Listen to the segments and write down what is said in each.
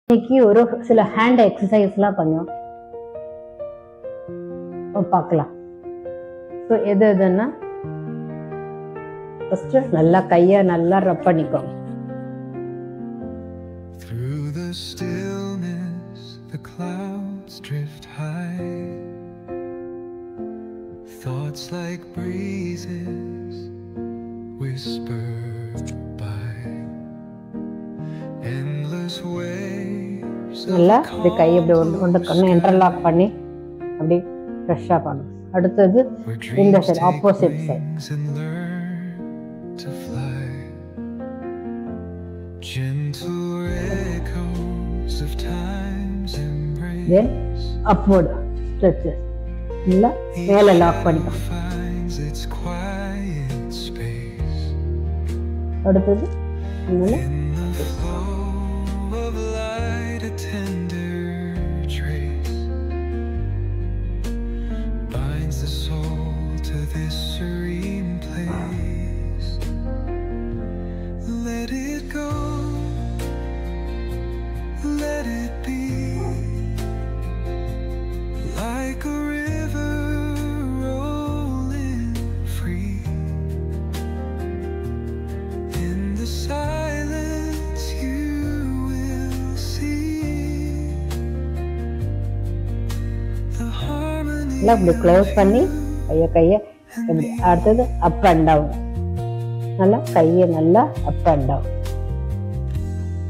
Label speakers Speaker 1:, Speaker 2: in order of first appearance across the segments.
Speaker 1: இன்னைக்கு ஒரு சில ஹேண்ட் எக்ஸசைஸ்லாம் கொஞ்சம் பார்க்கலாம். ஸோ எதுன்னா ஃபர்ஸ்ட் நல்லா கையை நல்லா ரப் பண்ணிக்கோங்க.
Speaker 2: Through the stillness, the clouds drift high. Thoughts like breezes whisper by. Endless waves.
Speaker 1: நல்லா இப்படி கையை இப்படி ஒன்று கண்ணு இன்டர்லாக் பண்ணி அப்படி ஃப்ரெஷ்ஷாக பண்ணணும். அடுத்தது இந்த side opposite side.
Speaker 2: To fly, gentle echoes of time's embrace.
Speaker 1: Then upward stretches. நல்லா மேலே லாக் பண்ணிக்கலாம்.
Speaker 2: Finds its quiet space.
Speaker 1: அடுத்தது நல்லா
Speaker 2: In the flow of light, a tender trace binds the soul to this serene place. Let it go, let it be, like a river rolling free. In the silence you will see the harmony.
Speaker 1: நல்லா இப்படி close பண்ணி கையை இப்படி. அடுத்தது அப் and down. நல்லா கையை நல்லா up and down.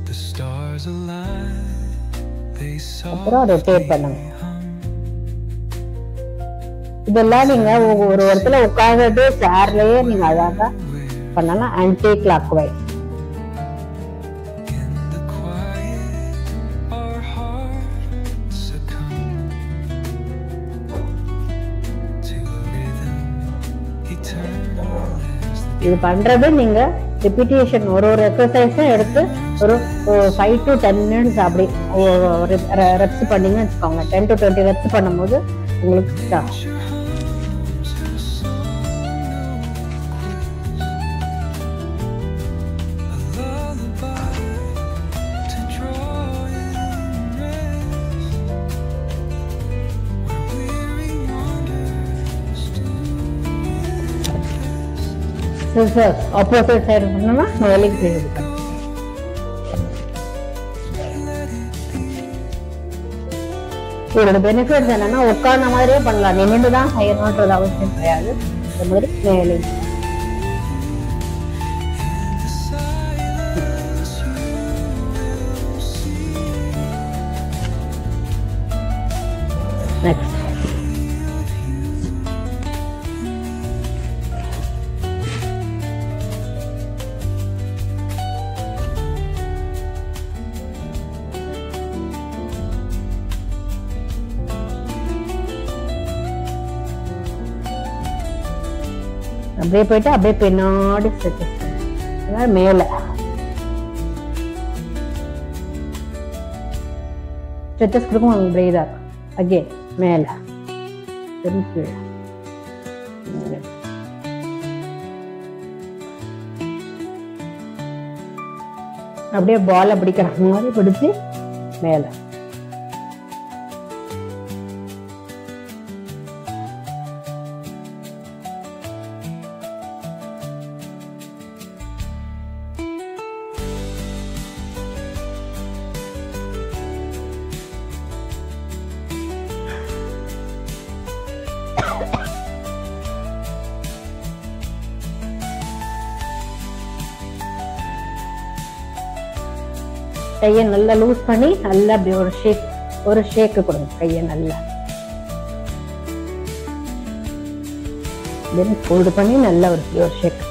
Speaker 2: The stars align, they saw
Speaker 1: அப்புறம் ரொட்டேட் பண்ணுங்க. இதெல்லாம் நீங்க ஒரு இடத்துல உட்கார்ந்துட்டு சேர்லயே நீங்க அழகா பண்ணலாம். Anticlockwise.
Speaker 2: in the quiet our hearts succumb to a rhythm eternal as the
Speaker 1: இது பண்றது நீங்க ரிப்பீட்டேஷன் ஒரு எக்ஸசைஸும் எடுத்து ஒரு 5 to 10 minutes அப்படி ரெப்ஸ் பண்ணீங்கன்னு வச்சுக்கோங்க. 10 to 20 ரெப்ஸ் பண்ணும்போது உங்களுக்கு start.
Speaker 2: hums a song no quiz, a lullaby to draw in rest, where weary wanders do
Speaker 1: scissors opposite side பண்ணோம்னா வேலைக்கு செய்யுது. இதோட பெனிஃபிட்ஸ் என்னன்னா உட்கார்ந்த மாதிரியே பண்ணலாம். நிமிர்ந்து தான் செய்யணுன்றது அவசியம் கிடையாது. இந்த மாதிரி வேலை நெக்ஸ்ட் அப்படியே போயிட்டு அப்படியே பின்னாடி மேல ஸ்ட்ரெச்சஸ் கொடுக்கும். பிரீத் ஆகும். அகேன் மேல கீழே. அப்படியே பால பிடிக்கிற மாதிரி பிடிச்சு மேல. கையை நல்லா லூஸ் பண்ணி நல்லா அப்படி ஒரு ஷேக்கு கொடுங்க. கையை நல்லா ஃபோல்டு பண்ணி நல்லா ஒரு ஷேக்.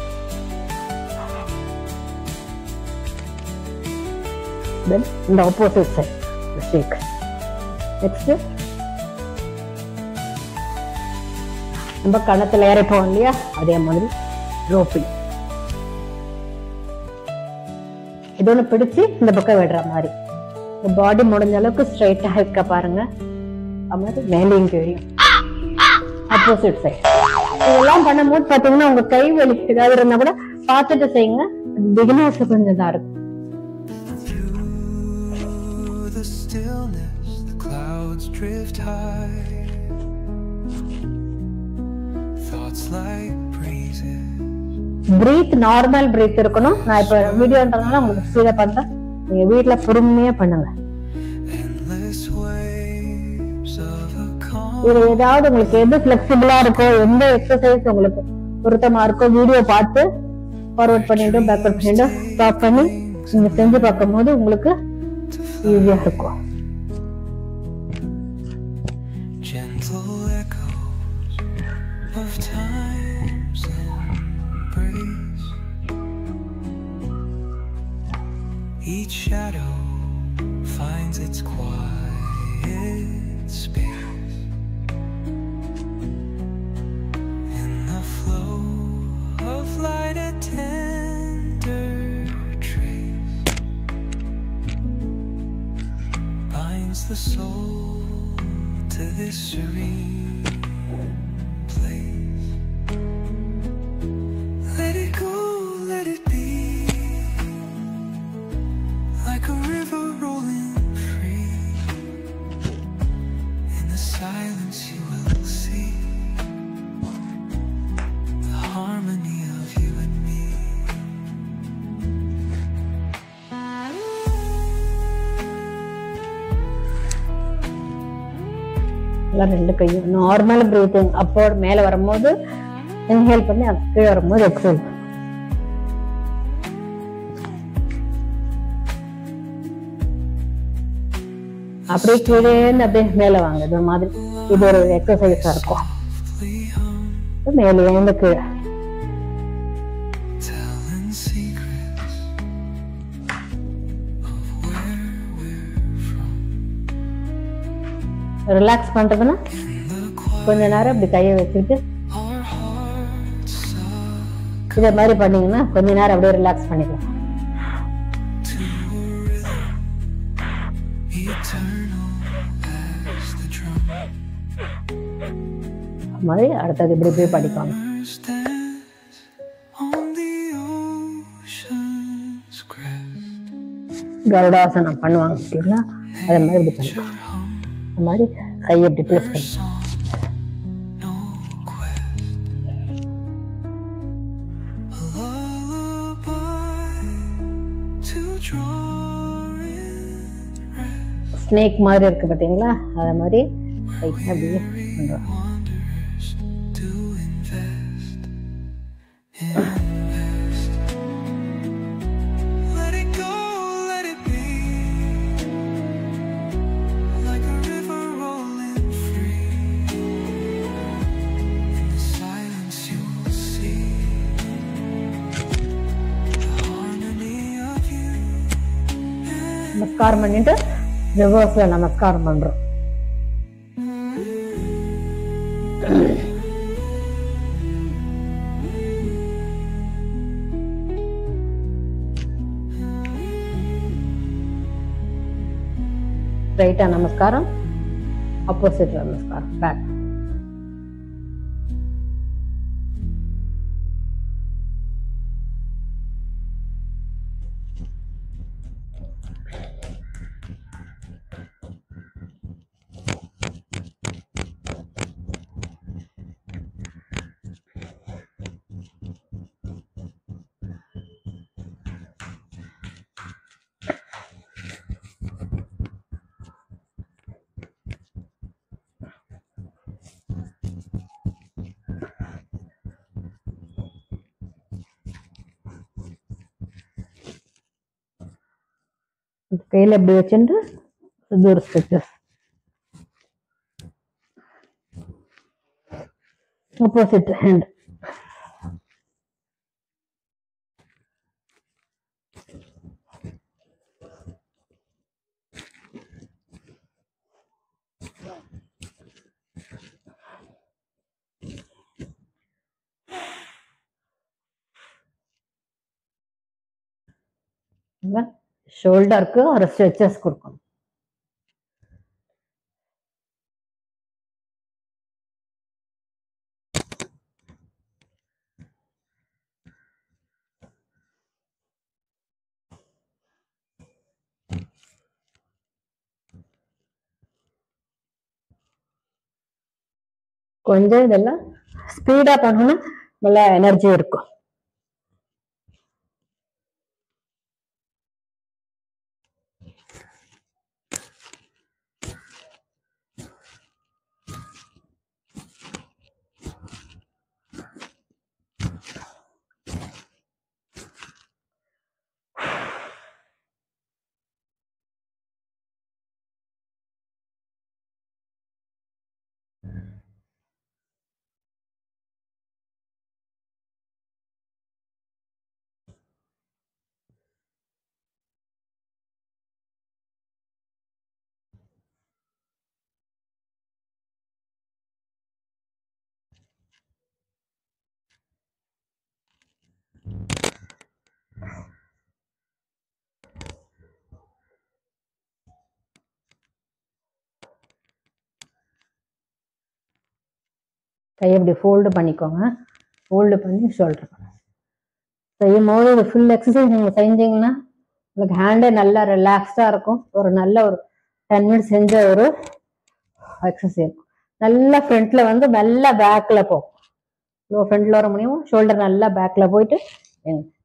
Speaker 1: தென் இந்த ஆப்போசிட் சைட் ஷேக். நெக்ஸ்ட் நம்ம கணத்துல ஏறிப்போம் இல்லையா, அதே மாதிரி ரோப்பிங். இது ஒன்று பிடிச்சு இந்த பக்கம் விடுற மாதிரி. பாடி முடிஞ்ச அளவுக்கு ஸ்ட்ரைட்டா இருக்க பாருங்க. அது மாதிரி மேலேயும் கீழே ஆப்போசிட் சைடு. இதெல்லாம் பண்ணும்போது பாத்தீங்கன்னா உங்க கை வலி ஏதாவது இருந்தா கூட பார்த்துட்டு செய்யுங்க. பிகினர்ஸ் கொஞ்சம் தான் இருக்கும்.
Speaker 2: the stillness, the clouds drift high. Thoughts like breezes.
Speaker 1: Breathe normal breathe இருக்கணும். நான் இப்ப வீடியோன்றதுனால உங்களுக்கு ஸ்பீடா பண்றேன். நீங்க வீட்ல பொறுமையா பண்ணுங்க.
Speaker 2: Endless waves of a calm.
Speaker 1: இது ஏதாவது உங்களுக்கு எது ஃபிளெக்சிபிளா இருக்கோ, எந்த எக்ஸசைஸ் உங்களுக்கு பொருத்தமா இருக்கோ வீடியோ பார்த்து ஃபார்வர்ட் பண்ணிட்டு பேக்வர்ட் பண்ணிட்டு ஸ்டாப் பண்ணி நீங்க செஞ்சு பார்க்கும்போது உங்களுக்கு ஈஸியா இருக்கும்.
Speaker 2: Gentle echoes of time's embrace. Each shadow finds its quiet space. In the flow of light, a tender trace binds the soul to this serene place. Let it go, let it be, like a river rolling free. In the silence you will see the harmony of you and me.
Speaker 1: எல்லாம் ரெண்டு கையும் normal breathing upward மேல வரும்போது inhale பண்ணி கீழே வரும்போது exhale. அப்படியே கீழே அப்படியே மேல வாங்க. இது மாதிரி இது ஒரு எக்ஸசைஸா இருக்கும். மேலே இந்த கீழே
Speaker 2: Telling secrets of where we're from.
Speaker 1: Relax பண்றதுன்னா கொஞ்ச நேரம் இப்படி கையை வச்சுட்டு
Speaker 2: Our hearts suck
Speaker 1: இதை மாதிரி பண்ணீங்கன்னா கொஞ்ச நேரம் அப்படியே ரிலாக்ஸ் பண்ணிக்கலாம்.
Speaker 2: to a rhythm eternal as the drum.
Speaker 1: அது மாதிரி அடுத்தது இப்படி போய் படிப்பாங்க.
Speaker 2: Dance on the ocean's crest.
Speaker 1: கருடாசனம் பண்ணுவாங்க பார்த்தீங்களா, அதே மாதிரி இப்படி பண்ணிக்கலாம். அது மாதிரி கையை இப்படி ப்ளேஸ் பண்ணிக்கலாம்.
Speaker 2: No quest. A lullaby to draw in rest.
Speaker 1: Snake மாதிரி இருக்கு பார்த்தீங்களா, அதே மாதிரி லைட்டாக அப்படியே பண்ணுறோம்.
Speaker 2: Wonders to invest. Invest. Let it go, let it be, like a river rolling free. In the silence you will see the harmony of you and
Speaker 1: நமஸ்காரம் பண்ணிட்டு ரிவர்ஸ்ல நமஸ்காரம் பண்றோம். ரைட்டா நமஸ்காரம், ஆப்போசிட் நமஸ்காரம், பேக். கையில எப்படி வச்சுட்டு தூர ஸ்ட்ரெச்சஸ். Opposite hand. ஷோல்டருக்கு ஒரு ஸ்ட்ரெச்சஸ் கொடுக்கணும். கொஞ்சம் இதெல்லாம் ஸ்பீடா பண்ணோம்னா நல்லா எனர்ஜி இருக்கும். கையை இப்படி ஃபோல்டு பண்ணிக்கோங்க. ஃபோல்டு பண்ணி ஷோல்டர் செய்யும் போது ஒரு ஃபுல் எக்ஸசைஸ் நீங்கள் செஞ்சீங்கன்னா உங்களுக்கு ஹேண்டே நல்லா ரிலாக்ஸ்டாக இருக்கும். ஒரு நல்ல ஒரு 10 மினிட்ஸ் செஞ்ச ஒரு எக்ஸசைஸ் இருக்கும். நல்லா ஃப்ரண்ட்ல வந்து நல்லா பேக்ல போகும். லோ ஃப்ரண்ட்ல வர முடியும், ஷோல்டர் நல்லா பேக்ல போயிட்டு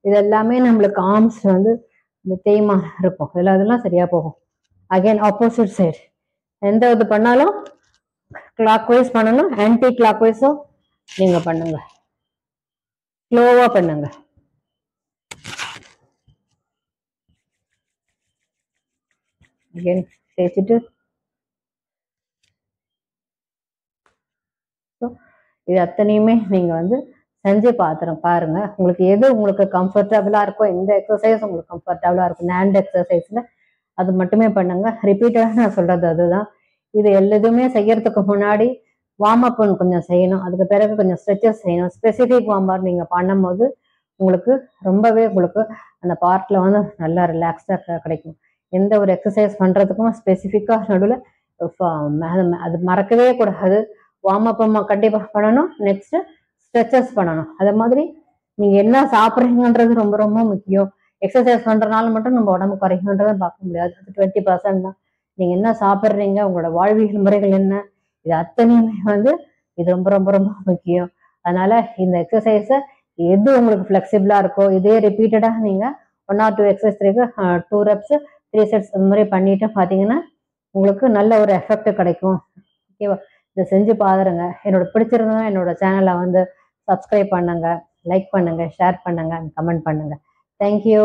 Speaker 1: இது எல்லாமே நம்மளுக்கு ஆர்ம்ஸ் வந்து இந்த தேய்மா இருக்கும். இதெல்லாம் சரியா போகும். அகைன் ஆப்போசிட் சைடு எந்த இது பண்ணாலும் கிளாக் வைஸ் பண்ணணும், ஆன்டி கிளாக் வைஸும் நீங்க பண்ணுங்க. ஸ்லோவா பண்ணுங்க. அகைன் தேய்ச்சிட்டு இது அத்தனையுமே நீங்க வந்து செஞ்சு பாருங்க. உங்களுக்கு எது உங்களுக்கு கம்ஃபர்டபுளா இருக்கோ, எந்த எக்ஸசைஸ் உங்களுக்கு கம்ஃபர்டபுளா இருக்கும், ஹேண்ட் எக்ஸசைஸ்ல அது மட்டுமே பண்ணுங்க. ரிப்பீட்டடா நான் சொல்றது அதுதான். இது எல்லாத்தையுமே செய்யறதுக்கு முன்னாடி வார்ம் அப் கொஞ்சம் செய்யணும். அதுக்கு பிறகு கொஞ்சம் ஸ்ட்ரெச்சஸ் செய்யணும். ஸ்பெசிஃபிக் வார்ம் அப் நீங்க பண்ணும்போது உங்களுக்கு ரொம்பவே உங்களுக்கு அந்த பார்ட்ல வந்து நல்லா ரிலாக்ஸ்டா கிடைக்கும். எந்த ஒரு எக்ஸசைஸ் பண்றதுக்கும் ஸ்பெசிஃபிக்கா நடுவில் அது மறக்கவே கூடாது. வார்ம் அப் கண்டிப்பா பண்ணணும். நெக்ஸ்ட் ஸ்ட்ரெச்சஸ் பண்ணணும். அதே மாதிரி நீங்க என்ன சாப்பிட்றீங்கன்றது ரொம்ப ரொம்ப முக்கியம். எக்ஸசைஸ் பண்றதுனால மட்டும் நம்ம உடம்பு குறைக்கும்ன்றதை பார்க்க முடியாது. அது 20% தான். நீங்க என்ன சாப்பிட்றீங்க, உங்களோட வாழ்வியல் முறைகள் என்ன, இது அத்தனையுமே வந்து இது ரொம்ப ரொம்ப ரொம்ப முக்கியம். அதனால இந்த எக்ஸசைஸை எது உங்களுக்கு ஃபிளெக்சிபிளா இருக்கோ இதே ரிப்பீட்டடா நீங்க 1 or 2 எக்ஸசைஸ் 2 reps 3 sets அந்த மாதிரி பண்ணிட்டு பாத்தீங்கன்னா உங்களுக்கு நல்ல ஒரு எஃபெக்ட் கிடைக்கும். ஓகேவா? இதை செஞ்சு பாருங்க. என்னோட பிடிச்சிருந்தா என்னோட சேனலை வந்து சப்ஸ்கிரைப் பண்ணுங்க, லைக் பண்ணுங்க, ஷேர் பண்ணுங்க, கமெண்ட் பண்ணுங்க. தேங்க்யூ.